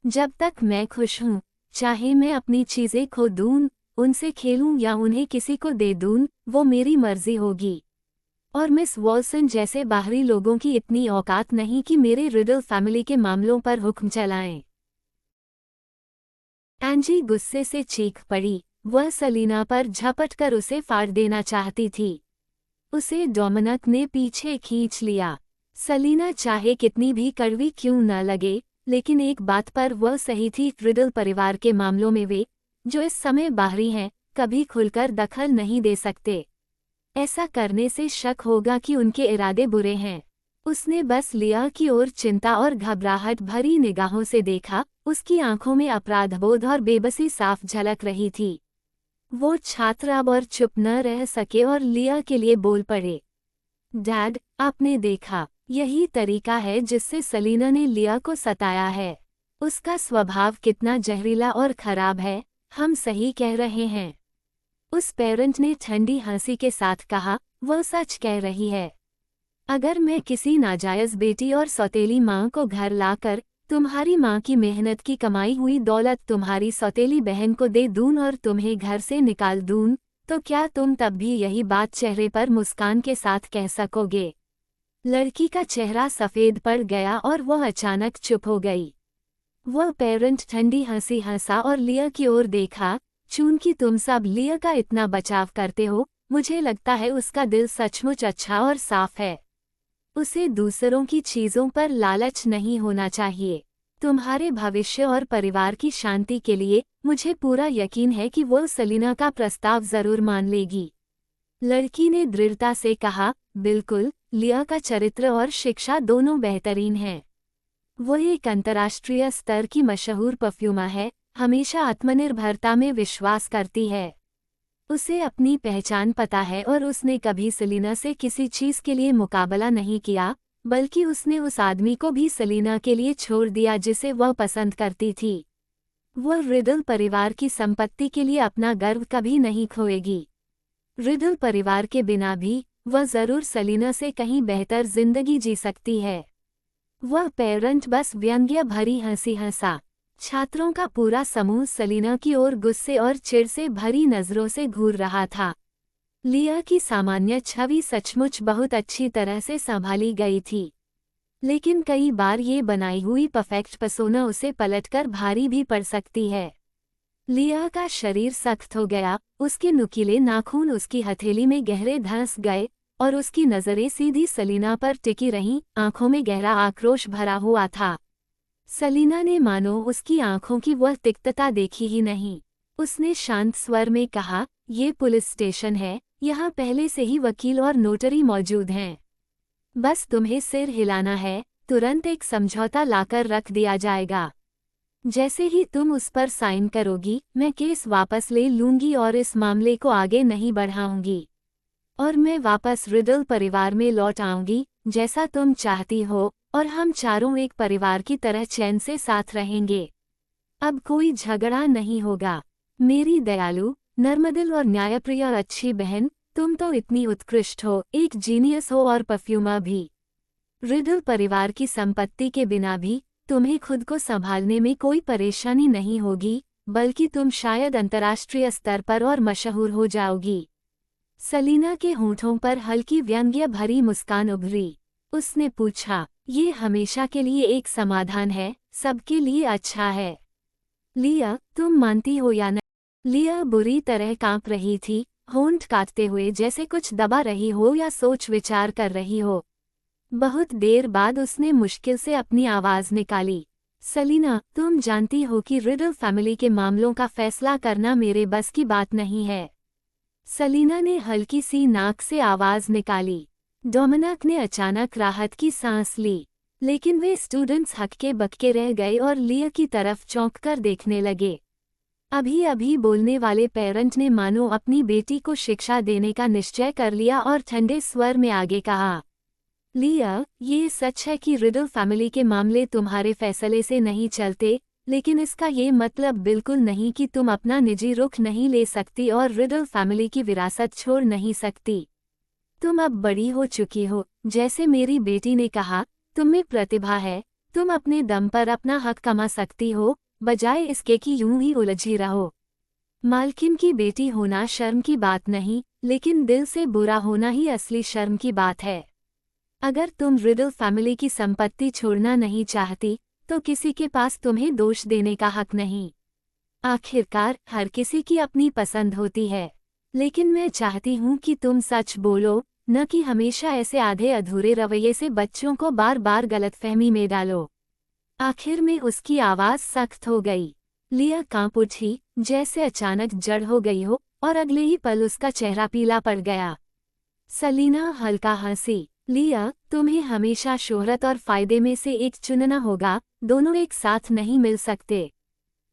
जब तक मैं खुश हूँ, चाहे मैं अपनी चीजें खो दूँ, उनसे खेलूं या उन्हें किसी को दे दूँ, वो मेरी मर्जी होगी। और मिस वॉल्सन जैसे बाहरी लोगों की इतनी औकात नहीं कि मेरे रिडल फैमिली के मामलों पर हुक्म चलाएं। एंजी गुस्से से चीख पड़ी, वह सलीना पर झपटकर उसे फाड़ देना चाहती थी। उसे डोमिनिक ने पीछे खींच लिया। सलीना चाहे कितनी भी कड़वी क्यों न लगे, लेकिन एक बात पर वह सही थी, रिडल परिवार के मामलों में वे, जो इस समय बाहरी हैं, कभी खुलकर दखल नहीं दे सकते। ऐसा करने से शक होगा कि उनके इरादे बुरे हैं। उसने बस लिया की ओर चिंता और घबराहट भरी निगाहों से देखा, उसकी आंखों में अपराधबोध और बेबसी साफ झलक रही थी। वो छात्र अब और चुप न रह सके और लिया के लिए बोल पड़े, डैड, आपने देखा, यही तरीका है जिससे सलीना ने लिया को सताया है। उसका स्वभाव कितना जहरीला और खराब है, हम सही कह रहे हैं। उस पेरेंट ने ठंडी हंसी के साथ कहा, वह सच कह रही है। अगर मैं किसी नाजायज बेटी और सौतेली माँ को घर लाकर तुम्हारी माँ की मेहनत की कमाई हुई दौलत तुम्हारी सौतेली बहन को दे दूं और तुम्हें घर से निकाल दूं, तो क्या तुम तब भी यही बात चेहरे पर मुस्कान के साथ कह सकोगे? लड़की का चेहरा सफ़ेद पड़ गया और वह अचानक चुप हो गई। वह पेरेंट ठंडी हंसी हंसा और लिया की ओर देखा, चूंकि तुम सब लिया का इतना बचाव करते हो, मुझे लगता है उसका दिल सचमुच अच्छा और साफ है। उसे दूसरों की चीज़ों पर लालच नहीं होना चाहिए। तुम्हारे भविष्य और परिवार की शांति के लिए मुझे पूरा यकीन है कि वो सलीना का प्रस्ताव जरूर मान लेगी। लड़की ने दृढ़ता से कहा, बिल्कुल, लिया का चरित्र और शिक्षा दोनों बेहतरीन हैं। वो एक अंतर्राष्ट्रीय स्तर की मशहूर परफ्यूमर है, हमेशा आत्मनिर्भरता में विश्वास करती है। उसे अपनी पहचान पता है और उसने कभी सलीना से किसी चीज़ के लिए मुकाबला नहीं किया, बल्कि उसने उस आदमी को भी सलीना के लिए छोड़ दिया जिसे वह पसंद करती थी। वह रिडल परिवार की संपत्ति के लिए अपना गर्व कभी नहीं खोएगी। रिडल परिवार के बिना भी वह जरूर सलीना से कहीं बेहतर जिंदगी जी सकती है। वह पेरेंट बस व्यंग्य भरी हंसी हंसा। छात्रों का पूरा समूह सलीना की ओर गुस्से और चिढ़ से भरी नजरों से घूर रहा था। लिया की सामान्य छवि सचमुच बहुत अच्छी तरह से संभाली गई थी, लेकिन कई बार ये बनाई हुई परफेक्ट पर्सोना उसे पलटकर भारी भी पड़ सकती है। लिया का शरीर सख्त हो गया, उसके नुकीले नाखून उसकी हथेली में गहरे धंस गए और उसकी नज़रें सीधी सलीना पर टिकी रहीं, आंखों में गहरा आक्रोश भरा हुआ था। सलीना ने मानो उसकी आंखों की वह तिक्तता देखी ही नहीं। उसने शांत स्वर में कहा, ये पुलिस स्टेशन है, यहाँ पहले से ही वकील और नोटरी मौजूद हैं। बस तुम्हें सिर हिलाना है, तुरंत एक समझौता लाकर रख दिया जाएगा। जैसे ही तुम उस पर साइन करोगी, मैं केस वापस ले लूंगी और इस मामले को आगे नहीं बढ़ाऊंगी। और मैं वापस रिडल परिवार में लौट आऊंगी, जैसा तुम चाहती हो, और हम चारों एक परिवार की तरह चैन से साथ रहेंगे। अब कोई झगड़ा नहीं होगा। मेरी दयालु, नर्मदिल और न्यायप्रिय और अच्छी बहन, तुम तो इतनी उत्कृष्ट हो, एक जीनियस हो और परफ्यूमर भी। रिडल परिवार की संपत्ति के बिना भी तुम्हें खुद को संभालने में कोई परेशानी नहीं होगी, बल्कि तुम शायद अंतर्राष्ट्रीय स्तर पर और मशहूर हो जाओगी। सलीना के होंठों पर हल्की व्यंग्य भरी मुस्कान उभरी। उसने पूछा, ये हमेशा के लिए एक समाधान है, सबके लिए अच्छा है। लिया, तुम मानती हो या नहीं? लिया बुरी तरह कांप रही थी, होंठ काटते हुए जैसे कुछ दबा रही हो या सोच विचार कर रही हो। बहुत देर बाद उसने मुश्किल से अपनी आवाज निकाली। सलीना, तुम जानती हो कि रिडल फैमिली के मामलों का फैसला करना मेरे बस की बात नहीं है। सलीना ने हल्की सी नाक से आवाज निकाली। डोमिनिक ने अचानक राहत की सांस ली, लेकिन वे स्टूडेंट्स हक्के बक्के रह गए और लिया की तरफ चौंक कर देखने लगे। अभी अभी बोलने वाले पेरेंट ने मानो अपनी बेटी को शिक्षा देने का निश्चय कर लिया और ठंडे स्वर में आगे कहा, लिया, ये सच है कि रिडल फैमिली के मामले तुम्हारे फैसले से नहीं चलते, लेकिन इसका ये मतलब बिल्कुल नहीं कि तुम अपना निजी रुख नहीं ले सकती और रिडल फैमिली की विरासत छोड़ नहीं सकती। तुम अब बड़ी हो चुकी हो, जैसे मेरी बेटी ने कहा, तुम में प्रतिभा है, तुम अपने दम पर अपना हक कमा सकती हो, बजाय इसके कि यूं ही उलझी रहो। मालकिन की बेटी होना शर्म की बात नहीं, लेकिन दिल से बुरा होना ही असली शर्म की बात है। अगर तुम रिडल फैमिली की संपत्ति छोड़ना नहीं चाहती, तो किसी के पास तुम्हें दोष देने का हक नहीं। आखिरकार हर किसी की अपनी पसंद होती है, लेकिन मैं चाहती हूँ कि तुम सच बोलो, न कि हमेशा ऐसे आधे अधूरे रवैये से बच्चों को बार बार गलतफहमी में डालो। आखिर में उसकी आवाज सख्त हो गई। लिया कांप उठी, जैसे अचानक जड़ हो गई हो, और अगले ही पल उसका चेहरा पीला पड़ गया। सलीना हल्का हंसी। लिया, तुम्हें हमेशा शोहरत और फायदे में से एक चुनना होगा, दोनों एक साथ नहीं मिल सकते।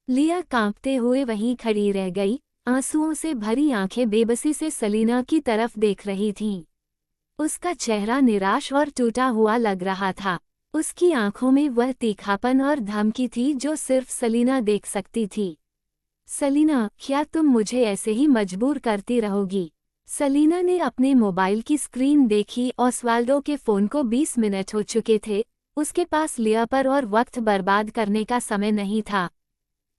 लिया कांपते हुए वहीं खड़ी रह गई, आंसुओं से भरी आंखें बेबसी से सलीना की तरफ देख रही थीं। उसका चेहरा निराश और टूटा हुआ लग रहा था। उसकी आंखों में वह तीखापन और धमकी थी जो सिर्फ सलीना देख सकती थी। सलीना, क्या तुम मुझे ऐसे ही मजबूर करती रहोगी? सलीना ने अपने मोबाइल की स्क्रीन देखी। ऑस्वाल्डो के फ़ोन को 20 मिनट हो चुके थे। उसके पास लिया पर और वक्त बर्बाद करने का समय नहीं था।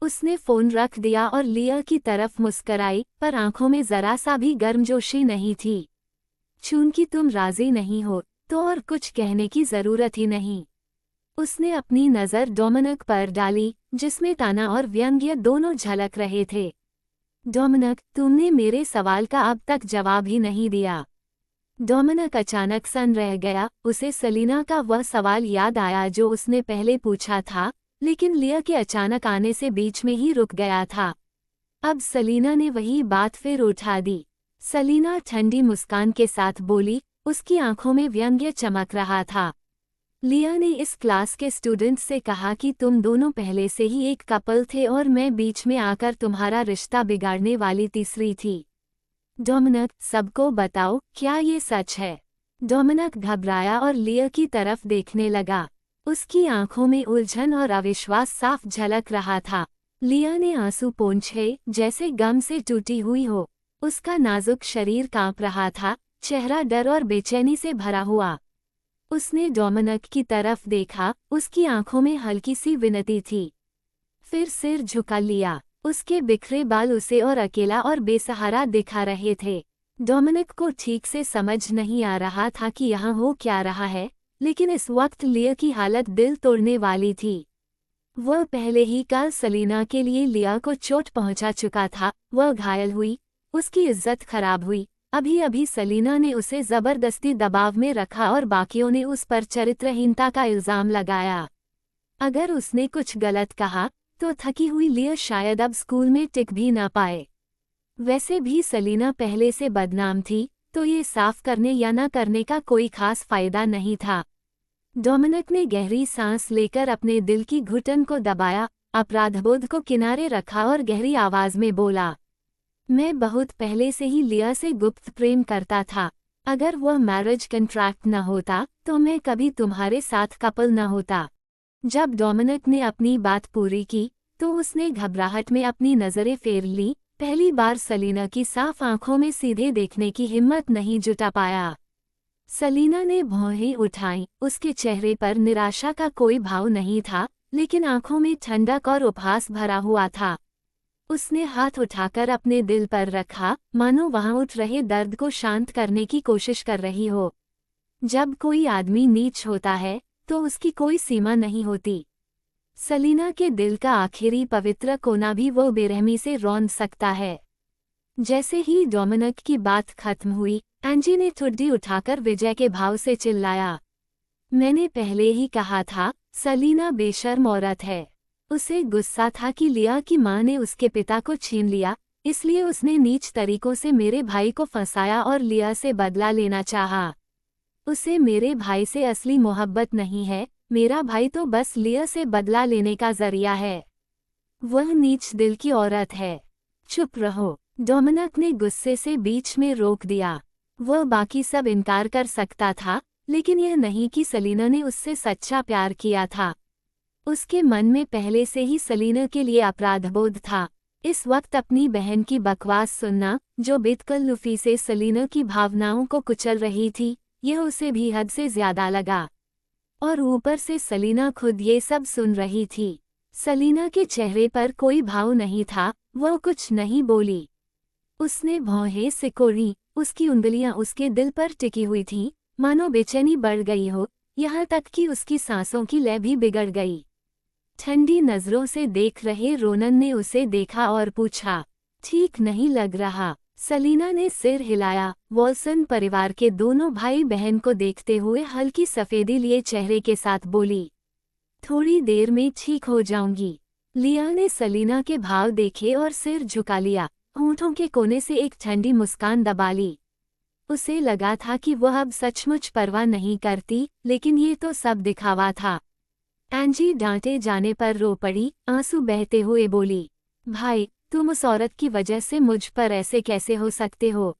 उसने फ़ोन रख दिया और लिया की तरफ मुस्कराई, पर आंखों में ज़रा सा भी गर्मजोशी नहीं थी। चूंकि तुम राज़ी नहीं हो, तो और कुछ कहने की ज़रूरत ही नहीं। उसने अपनी नज़र डोमिनिक पर डाली, जिसमें ताना और व्यंग्य दोनों झलक रहे थे। डोमिनिक, तुमने मेरे सवाल का अब तक जवाब ही नहीं दिया। डोमिनिक अचानक सन रह गया। उसे सलीना का वह सवाल याद आया जो उसने पहले पूछा था, लेकिन लिया के अचानक आने से बीच में ही रुक गया था। अब सलीना ने वही बात फिर उठा दी। सलीना ठंडी मुस्कान के साथ बोली, उसकी आंखों में व्यंग्य चमक रहा था। लिया ने इस क्लास के स्टूडेंट्स से कहा कि तुम दोनों पहले से ही एक कपल थे और मैं बीच में आकर तुम्हारा रिश्ता बिगाड़ने वाली तीसरी थी। डोमिनिक, सबको बताओ, क्या ये सच है? डोमिनिक घबराया और लिया की तरफ देखने लगा। उसकी आंखों में उलझन और अविश्वास साफ झलक रहा था। लिया ने आंसू पोंछे, जैसे गम से टूटी हुई हो। उसका नाजुक शरीर कांप रहा था, चेहरा डर और बेचैनी से भरा हुआ। उसने डोमिनिक की तरफ देखा, उसकी आंखों में हल्की सी विनती थी। फिर सिर झुका लिया। उसके बिखरे बाल उसे और अकेला और बेसहारा दिखा रहे थे। डोमिनिक को ठीक से समझ नहीं आ रहा था कि यहाँ हो क्या रहा है, लेकिन इस वक्त लिया की हालत दिल तोड़ने वाली थी। वह पहले ही कल सलीना के लिए लिया को चोट पहुंचा चुका था। वह घायल हुई, उसकी इज्जत खराब हुई। अभी अभी सलीना ने उसे जबरदस्ती दबाव में रखा और बाकियों ने उस पर चरित्रहीनता का इल्जाम लगाया। अगर उसने कुछ गलत कहा, तो थकी हुई लिया शायद अब स्कूल में टिक भी ना पाए। वैसे भी सलीना पहले से बदनाम थी, तो ये साफ करने या न करने का कोई खास फायदा नहीं था। डोमिनिक ने गहरी सांस लेकर अपने दिल की घुटन को दबाया, अपराधबोध को किनारे रखा और गहरी आवाज में बोला, मैं बहुत पहले से ही लिया से गुप्त प्रेम करता था। अगर वह मैरिज कंट्रैक्ट न होता, तो मैं कभी तुम्हारे साथ कपल न होता। जब डोमिनिक ने अपनी बात पूरी की, तो उसने घबराहट में अपनी नज़रें फेर ली। पहली बार सलीना की साफ आंखों में सीधे देखने की हिम्मत नहीं जुटा पाया। सलीना ने भौहें उठाईं। उसके चेहरे पर निराशा का कोई भाव नहीं था, लेकिन आंखों में ठंडक और उपहास भरा हुआ था। उसने हाथ उठाकर अपने दिल पर रखा, मानो वहां उठ रहे दर्द को शांत करने की कोशिश कर रही हो। जब कोई आदमी नीच होता है तो उसकी कोई सीमा नहीं होती। सलीना के दिल का आखिरी पवित्र कोना भी वो बेरहमी से रौंद सकता है। जैसे ही डोमिनिक की बात खत्म हुई, एंजी ने ठुड्डी उठाकर विजय के भाव से चिल्लाया, मैंने पहले ही कहा था, सलीना बेशर्म औरत है। उसे गुस्सा था कि लिया की मां ने उसके पिता को छीन लिया, इसलिए उसने नीच तरीकों से मेरे भाई को फंसाया और लिया से बदला लेना चाहा। उसे मेरे भाई से असली मोहब्बत नहीं है, मेरा भाई तो बस लिया से बदला लेने का जरिया है। वह नीच दिल की औरत है। चुप रहो, डोमिनिक ने गुस्से से बीच में रोक दिया। वह बाकी सब इनकार कर सकता था, लेकिन यह नहीं कि सलीना ने उससे सच्चा प्यार किया था। उसके मन में पहले से ही सलीना के लिए अपराधबोध था। इस वक्त अपनी बहन की बकवास सुनना, जो बेतकल्लुफी से सलीना की भावनाओं को कुचल रही थी, यह उसे भी हद से ज्यादा लगा। और ऊपर से सलीना खुद ये सब सुन रही थी। सलीना के चेहरे पर कोई भाव नहीं था, वह कुछ नहीं बोली। उसने भौहें सिकोड़ी, उसकी उंगलियां उसके दिल पर टिकी हुई थीं, मानो बेचैनी बढ़ गई हो, यहाँ तक कि उसकी सांसों की लय भी बिगड़ गई। ठंडी नजरों से देख रहे रोनन ने उसे देखा और पूछा, ठीक नहीं लग रहा। सलीना ने सिर हिलाया। वॉल्सन परिवार के दोनों भाई बहन को देखते हुए हल्की सफेदी लिए चेहरे के साथ बोली, थोड़ी देर में ठीक हो जाऊंगी। लिया ने सलीना के भाव देखे और सिर झुका लिया, होंठों के कोने से एक ठंडी मुस्कान दबा ली। उसे लगा था कि वह अब सचमुच परवाह नहीं करती, लेकिन ये तो सब दिखावा था। एंजी डांटे जाने पर रो पड़ी, आंसू बहते हुए बोली, भाई, तुम उस औरत की वजह से मुझ पर ऐसे कैसे हो सकते हो?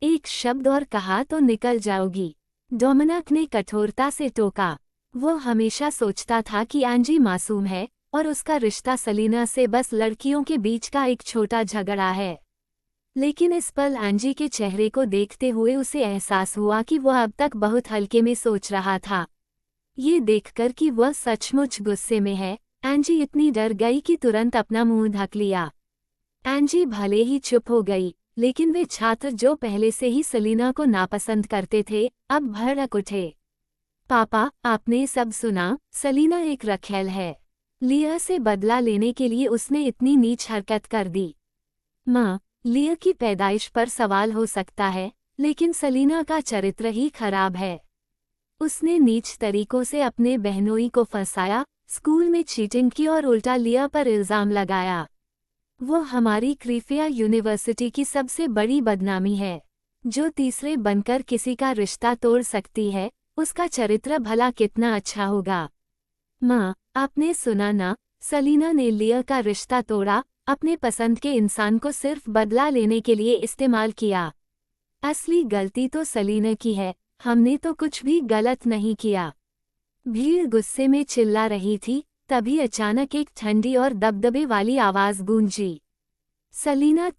एक शब्द और कहा तो निकल जाओगी। डोमिनिक ने कठोरता से टोका। वो हमेशा सोचता था कि एंजी मासूम है और उसका रिश्ता सलीना से बस लड़कियों के बीच का एक छोटा झगड़ा है। लेकिन इस पल एंजी के चेहरे को देखते हुए उसे एहसास हुआ कि वह अब तक बहुत हल्के में सोच रहा था। ये देखकर कि वह सचमुच गुस्से में है, एंजी इतनी डर गई कि तुरंत अपना मुंह ढक लिया। एंजी भले ही चुप हो गई, लेकिन वे छात्र जो पहले से ही सलीना को नापसंद करते थे, अब भड़क उठे। पापा, आपने सब सुना? सलीना एक रखेल है। लिया से बदला लेने के लिए उसने इतनी नीच हरकत कर दी। माँ, लिया की पैदाइश पर सवाल हो सकता है, लेकिन सलीना का चरित्र ही खराब है। उसने नीच तरीकों से अपने बहनोई को फंसाया, स्कूल में चीटिंग की और उल्टा लिया पर इल्जाम लगाया। वो हमारी क्रीफिया यूनिवर्सिटी की सबसे बड़ी बदनामी है। जो तीसरे बनकर किसी का रिश्ता तोड़ सकती है, उसका चरित्र भला कितना अच्छा होगा। माँ, आपने सुना ना, सलीना ने लिया का रिश्ता तोड़ा, अपने पसंद के इंसान को सिर्फ बदला लेने के लिए इस्तेमाल किया। असली गलती तो सलीना की है, हमने तो कुछ भी गलत नहीं किया। भीड़ गुस्से में चिल्ला रही थी, तभी अचानक एक ठंडी और दबदबे वाली आवाज गूंजी। सलीना